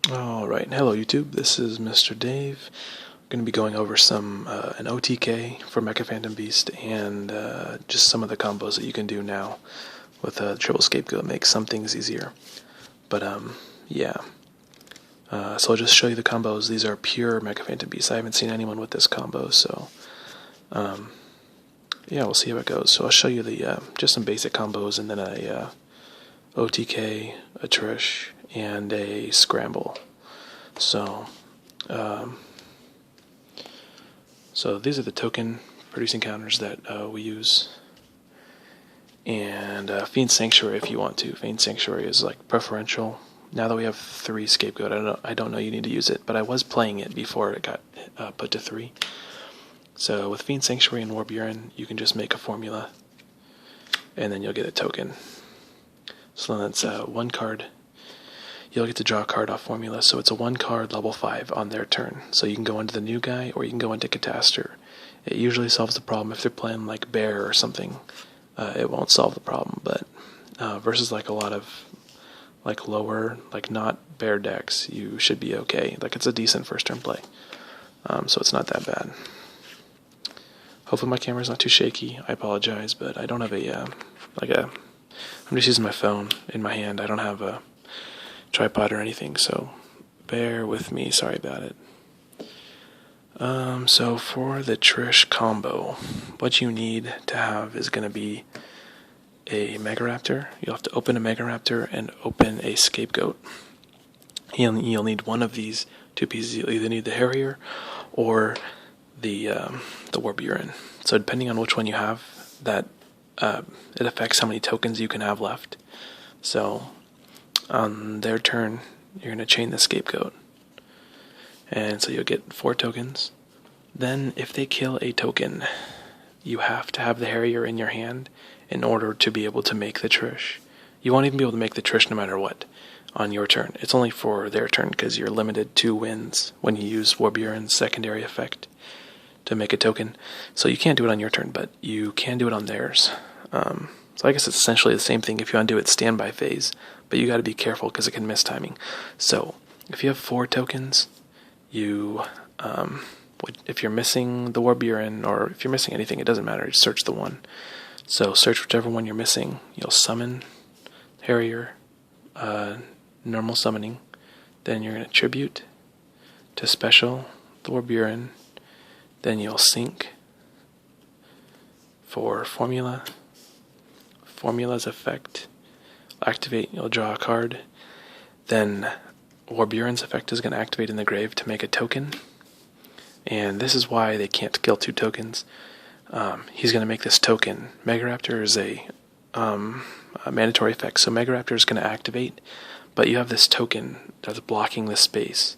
Alright, hello YouTube, this is Mr. Dave. I'm going to be going over some an OTK for Mecha Phantom Beast and just some of the combos that you can do now with a triple scapegoat. Make some things easier. But yeah. So I'll just show you the combos. These are pure Mecha Phantom Beasts. I haven't seen anyone with this combo, so yeah, we'll see how it goes. So I'll show you the just some basic combos and then a OTK, a Trish, and a Scramble. So, so these are the token producing counters that we use. And Fiend Sanctuary if you want to. Fiend Sanctuary is like preferential. Now that we have 3 scapegoat, I don't know you need to use it, but I was playing it before it got put to 3. So with Fiend Sanctuary and Warp Urine, you can just make a formula, and then you'll get a token. So that's 1 card. You'll get to draw a card off formula, so it's a 1 card level 5 on their turn. So you can go into the new guy, or you can go into Catastor. It usually solves the problem if they're playing like Bear or something. It won't solve the problem, but versus like a lot of like lower, like not Bear decks, you should be okay. Like it's a decent first turn play, so it's not that bad. Hopefully my camera's not too shaky. I apologize, but I don't have a I'm just using my phone in my hand. I don't have a tripod or anything, so bear with me. Sorry about it. So for the Trish combo, what you need to have is going to be a Mega Raptor. You'll have to open a Mega Raptor and open a Scapegoat. You'll need one of these 2 pieces. You'll either need the Harrier or the Warp Urine. So depending on which one you have, that it affects how many tokens you can have left. So on their turn, you're going to chain the Scapegoat. And so you'll get 4 tokens. Then if they kill a token, you have to have the Harrier in your hand in order to be able to make the Trish. You won't even be able to make the Trish no matter what on your turn. It's only for their turn because you're limited to wins when you use Warp Urine's secondary effect to make a token. So you can't do it on your turn, but you can do it on theirs. So I guess it's essentially the same thing if you want to do it standby phase, but you got to be careful because it can miss timing. So if you have 4 tokens, you if you're missing the Warp Urine, or if you're missing anything, it doesn't matter, just search the one. So search whichever one you're missing. You'll summon Harrier, normal summoning, then you're going to tribute to special the Warp Urine, then you'll sync for formula's effect, activate, you'll draw a card, then Warp Urine's effect is going to activate in the grave to make a token, and this is why they can't kill 2 tokens. He's going to make this token. Mega Raptor is a mandatory effect, so Mega Raptor is going to activate, but you have this token that's blocking the space.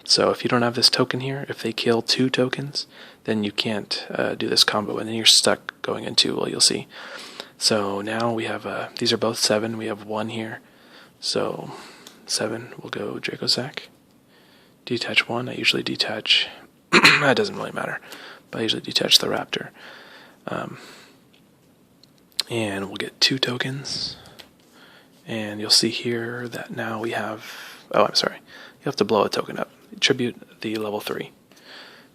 So if you don't have this token here, if they kill 2 tokens, then you can't do this combo, and then you're stuck going into, well, you'll see. So now we have, these are both 7, we have 1 here, so 7 will go Dracosac. Detach 1, I usually detach, that doesn't really matter, but I usually detach the Raptor. And we'll get 2 tokens, and you'll see here that now we have, oh, I'm sorry, you have to blow a token up. Tribute the level 3.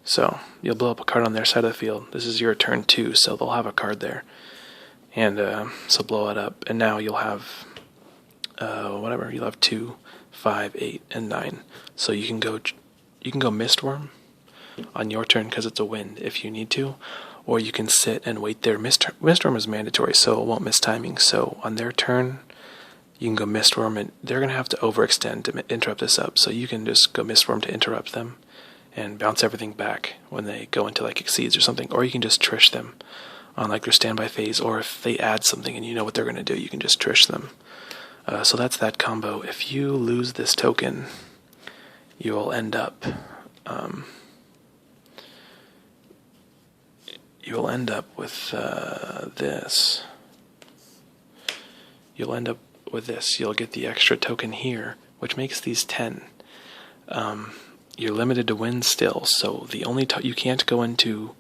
So you'll blow up a card on their side of the field. This is your turn 2, so they'll have a card there. And so blow it up, and now you'll have whatever, you'll have 2, 5, 8, and 9. So you can go Mistworm on your turn because it's a wind if you need to, or you can sit and wait there. Mistworm is mandatory, so it won't miss timing. So on their turn, you can go Mistworm, and they're going to have to overextend to interrupt this up. So you can just go Mistworm to interrupt them and bounce everything back when they go into like Exceeds or something, or you can just Trish them on like their standby phase, or if they add something and you know what they're going to do, you can just Trish them. So that's that combo. If you lose this token, you'll end up with this. You'll end up with this. You'll get the extra token here, which makes these 10. You're limited to wins still, so the only you can't go into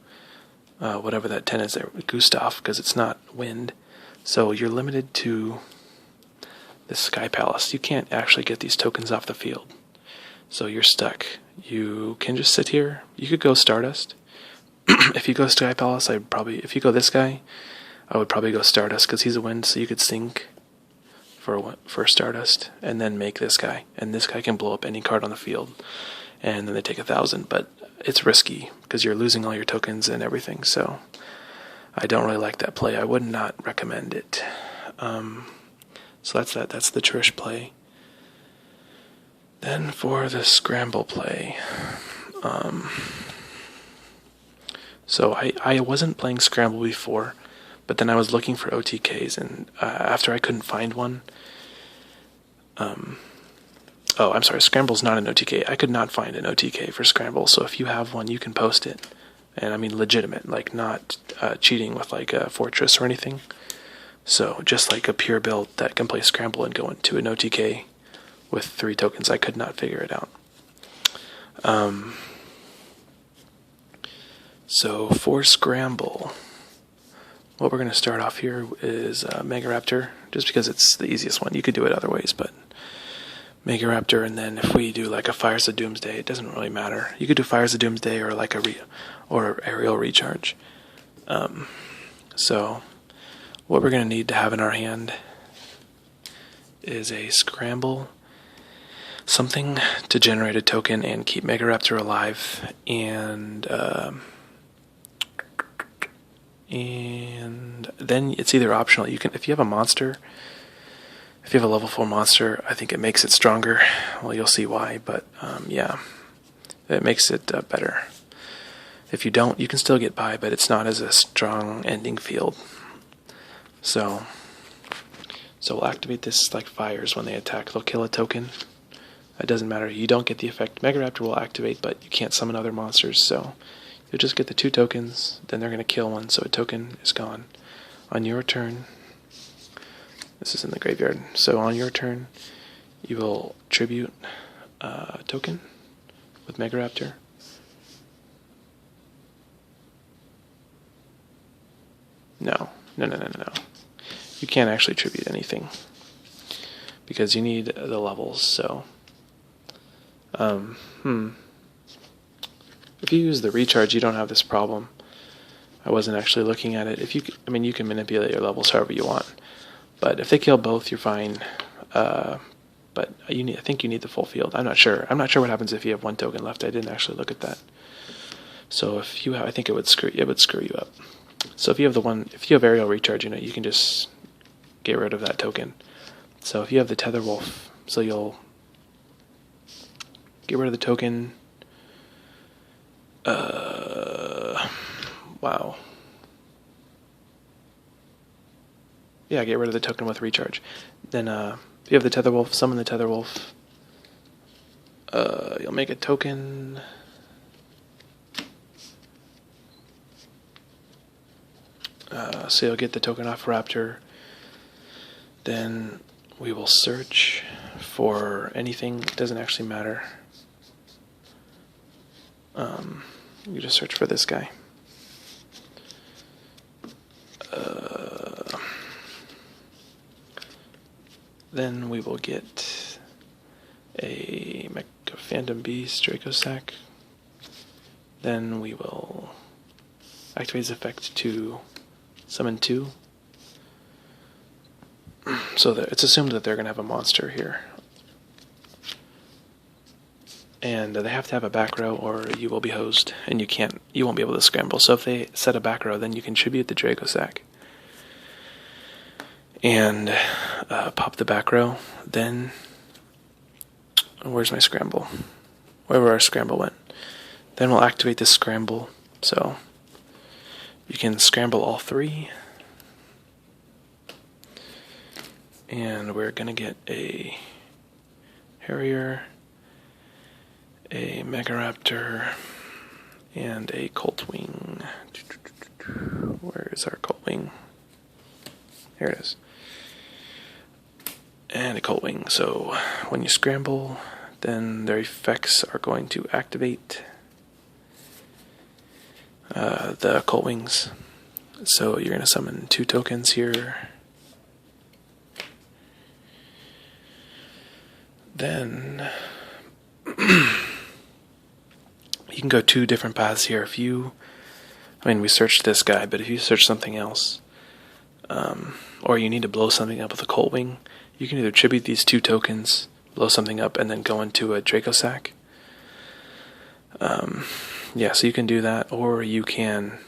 whatever that 10 is there, Gustav, because it's not wind. So you're limited to this Sky Palace, you can't actually get these tokens off the field. So you're stuck. You can just sit here. You could go Stardust. If you go Sky Palace, if you go this guy, I would probably go Stardust because he's a wind, so you could sink for Stardust and then make this guy. And this guy can blow up any card on the field. And then they take 1,000, but it's risky because you're losing all your tokens and everything, so I don't really like that play. I would not recommend it. So that's that. That's the Trish play. Then for the Scramble play, so I wasn't playing Scramble before, but then I was looking for OTKs, and after I couldn't find one, oh, I'm sorry, Scramble's not an OTK. I could not find an OTK for Scramble, so if you have one, you can post it. And I mean legitimate, like not cheating with like a Fortress or anything. So just like a pure build that can play Scramble and go into an OTK with 3 tokens. I could not figure it out. So for Scramble, what we're going to start off here is Mega Raptor, just because it's the easiest one. You could do it other ways, but Mega Raptor, and then if we do like a Fires of Doomsday, it doesn't really matter. You could do Fires of Doomsday or like or Aerial Recharge. So what we're going to need to have in our hand is a Scramble, something to generate a token and keep Mega Raptor alive, and then it's either optional. You can, if you have a monster, if you have a level 4 monster, I think it makes it stronger. Well, you'll see why, but yeah, it makes it better. If you don't, you can still get by, but it's not as a strong ending field. So we'll activate this like fires when they attack. They'll kill a token. It doesn't matter. You don't get the effect. Mega Raptor will activate, but you can't summon other monsters, so you'll just get the 2 tokens, then they're going to kill one, so a token is gone. On your turn, this is in the graveyard, so on your turn, you will tribute a token with Mega Raptor. No. You can't actually tribute anything because you need the levels, so if you use the recharge, you don't have this problem. I wasn't actually looking at it. You can manipulate your levels however you want, but if they kill both, you're fine. But I think you need the full field. I'm not sure. I'm not sure what happens if you have 1 token left. I didn't actually look at that. So I think it would screw you up. So if you have Aerial Recharge, you can just get rid of that token. So if you have the Tether Wolf, so you'll get rid of the token. Wow. Yeah, get rid of the token with recharge. Then if you have the Tether Wolf, summon the Tether Wolf. You'll make a token. So you'll get the token off Raptor. Then we will search for anything. It doesn't actually matter. You just search for this guy. Then we will get a Mecha Phantom Beast, Draco Sack. Then we will activate his effect to summon 2. So it's assumed that they're going to have a monster here. And they have to have a back row or you will be hosed and you won't be able to scramble. So if they set a back row, then you can tribute the Draco Sack and pop the back row. Then where's my scramble? Wherever our scramble went. Then we'll activate this Scramble. So you can scramble all 3. And we're going to get a Harrier, a Mega Raptor, and a Coltwing. Where is our Coltwing? Here it is. And a Coltwing. So when you scramble, then their effects are going to activate the Coltwings. So you're going to summon 2 tokens here. Then you can go two different paths here. We searched this guy, but if you search something else, or you need to blow something up with a Colt Wing, you can either tribute these two tokens, blow something up, and then go into a Draco Sack. So you can do that, or you can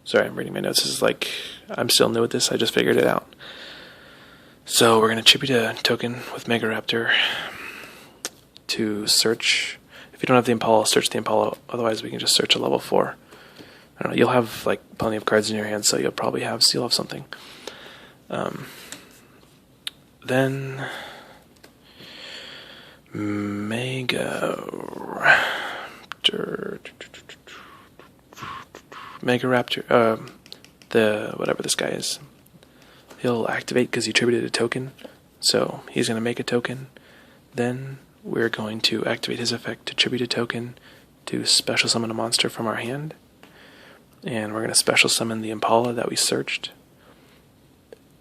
sorry, I'm reading my notes. This is like, I'm still new at this, I just figured it out. So we're going to tribute a token with Mega Raptor to search. If you don't have the Impala, search the Impala. Otherwise, we can just search a level 4. I don't know, you'll have like plenty of cards in your hand, so you'll probably have Seal of something. Then Mega Raptor, the whatever this guy is, he'll activate because he tributed a token, so he's going to make a token. Then we're going to activate his effect to tribute a token to special summon a monster from our hand, and we're going to special summon the Impala that we searched.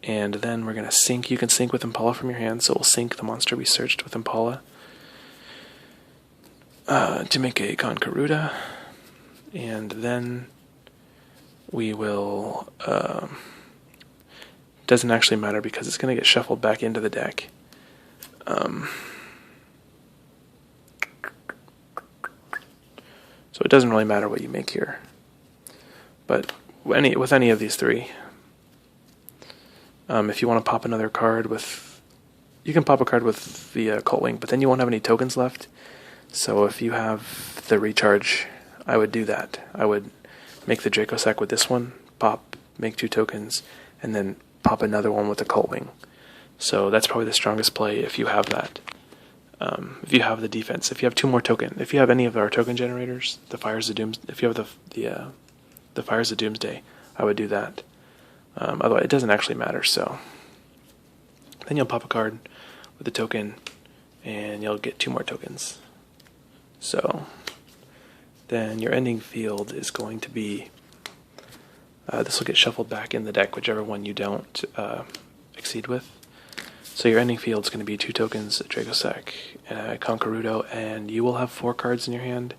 And then we're going to sync. You can sync with Impala from your hand, so we'll sync the monster we searched with Impala to make a Conkaruda. And then we will... doesn't actually matter because it's going to get shuffled back into the deck. So it doesn't really matter what you make here. But with any of these three... if you want to pop another card you can pop a card with the Colt Wing, but then you won't have any tokens left. So if you have the recharge, I would do that. I would make the Draco Sack with this one, make 2 tokens, and then pop another one with the Colt Wing. So that's probably the strongest play if you have that. If you have the defense, if you have 2 more tokens, if you have any of our token generators, the Fires of Doomsday, if you have the Fires of Doomsday, I would do that. Otherwise, it doesn't actually matter. So then you'll pop a card with a token, and you'll get 2 more tokens. So then your ending field is going to be this will get shuffled back in the deck, whichever one you don't exceed with. So your ending field is going to be 2 tokens, a Draco Sack, and a Conkarudo, and you will have 4 cards in your hand,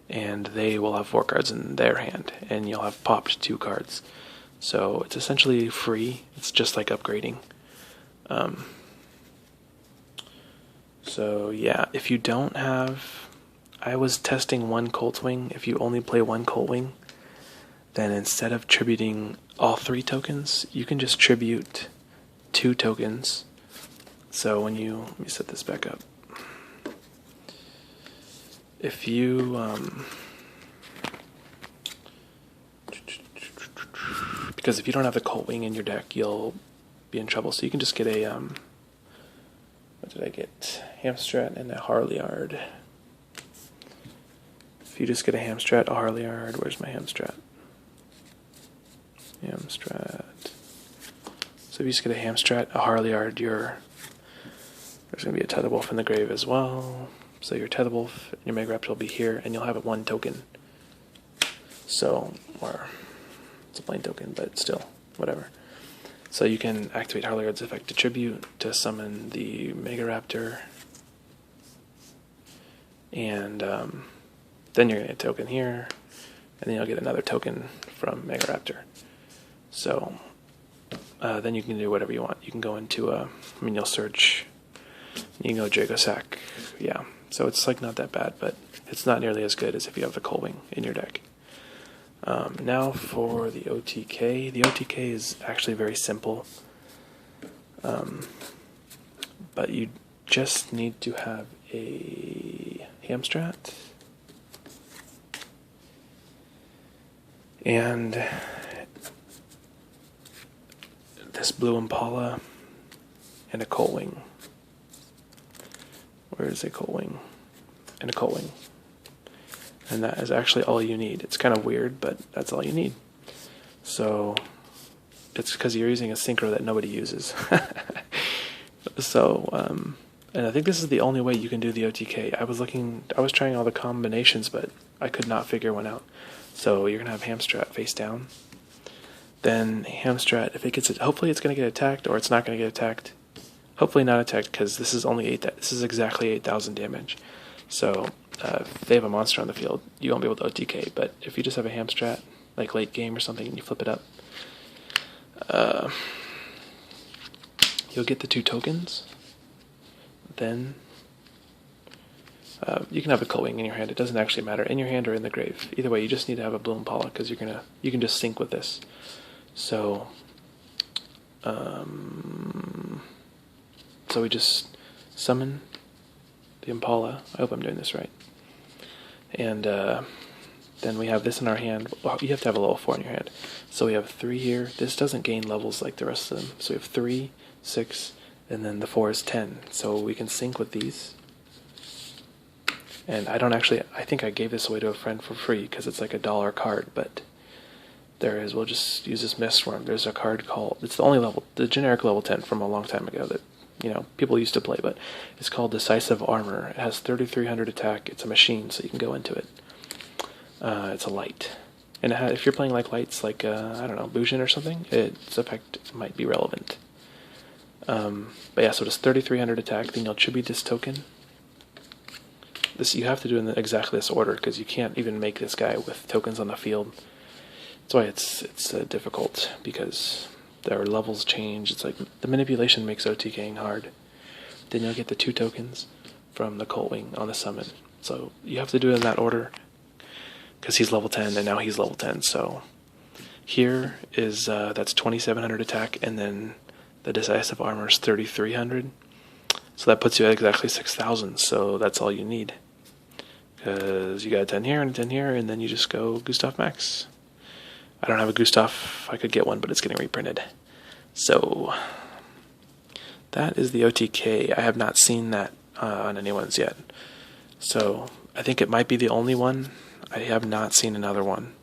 and they will have 4 cards in their hand, and you'll have popped 2 cards. So it's essentially free. It's just like upgrading. So yeah, if you don't have... I was testing 1 Colt Wing. If you only play 1 Colt Wing, then instead of tributing all 3 tokens, you can just tribute 2 tokens. So when you... Let me set this back up. If you... because if you don't have the Colt Wing in your deck, you'll be in trouble. So you can just get a... what did I get? Hamstrat and a Harleyard. If you just get a Hamstrat, a Harleyard... Where's my Hamstrat? Hamstrat. So if you just get a Hamstrat, a Harleyard, there's going to be a Tetherwolf in the grave as well. So your Tetherwolf and your Mega Raptor will be here, and you'll have 1 token. So, or it's a plain token, but still, whatever. So you can activate Harleyard's effect to tribute to summon the Mega Raptor, and then you're going to get a token here, and then you'll get another token from Mega Raptor. So then you can do whatever you want. You can go into you'll search. You can go Draco Sack. Yeah. So it's like not that bad, but it's not nearly as good as if you have the Colt Wing in your deck. Now for the OTK. The OTK is actually very simple. But you just need to have a Hamstrat and this blue Impala and a Colt Wing. Where is a Colt Wing? And a Colt Wing. And that is actually all you need. It's kind of weird, but that's all you need. So it's because you're using a synchro that nobody uses. So, and I think this is the only way you can do the OTK. I was trying all the combinations, but I could not figure one out. So you're going to have Hamstrat face down. Then Hamstrat, if it gets it, hopefully it's going to get attacked, or it's not going to get attacked. Hopefully not attacked, because this is only this is exactly 8,000 damage. So if they have a monster on the field, you won't be able to OTK. But if you just have a Hamstrat, like late game or something, and you flip it up, you'll get the 2 tokens. Then you can have a Cold Wing in your hand. It doesn't actually matter, in your hand or in the grave. Either way, you just need to have a Blue Impala, because you can just sync with this. So so we just summon the Impala. I hope I'm doing this right. And then we have this in our hand. Well, you have to have a level 4 in your hand. So we have 3 here. This doesn't gain levels like the rest of them. So we have 3, 6, and then the 4 is 10. So we can sync with these. And I think I gave this away to a friend for free because it's like $1 card, but we'll just use this Mistworm. There's a card called, it's the generic level 10 from a long time ago that, people used to play, but it's called Decisive Armor. It has 3,300 attack. It's a machine, so you can go into it. It's a light. And if you're playing like lights, like, I don't know, Bujin or something, its effect might be relevant. But yeah, so it's 3,300 attack, then you'll tribute this token. This you have to do in exactly this order, because you can't even make this guy with tokens on the field. That's why it's difficult, because their levels change. It's like the manipulation makes OTKing hard. Then you'll get the 2 tokens from the Cold Wing on the summon. So you have to do it in that order, because he's level 10 and now he's level 10. So here is that's 2,700 attack, and then the Decisive Armor is 3,300. So that puts you at exactly 6,000. So that's all you need, because you got a 10 here and a 10 here, and then you just go Gustav Max. I don't have a Gustav. I could get one, but it's getting reprinted. So that is the OTK. I have not seen that on anyone's yet. So I think it might be the only one. I have not seen another one,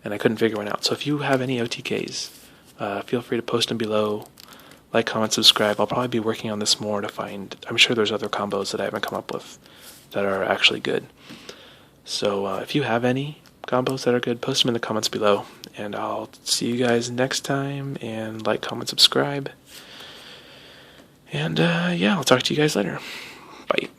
and I couldn't figure one out. So if you have any OTKs, feel free to post them below. Like, comment, subscribe. I'll probably be working on this more to find. I'm sure there's other combos that I haven't come up with that are actually good. So if you have any combos that are good, post them in the comments below, and I'll see you guys next time. And like, comment, subscribe, and yeah, I'll talk to you guys later. Bye.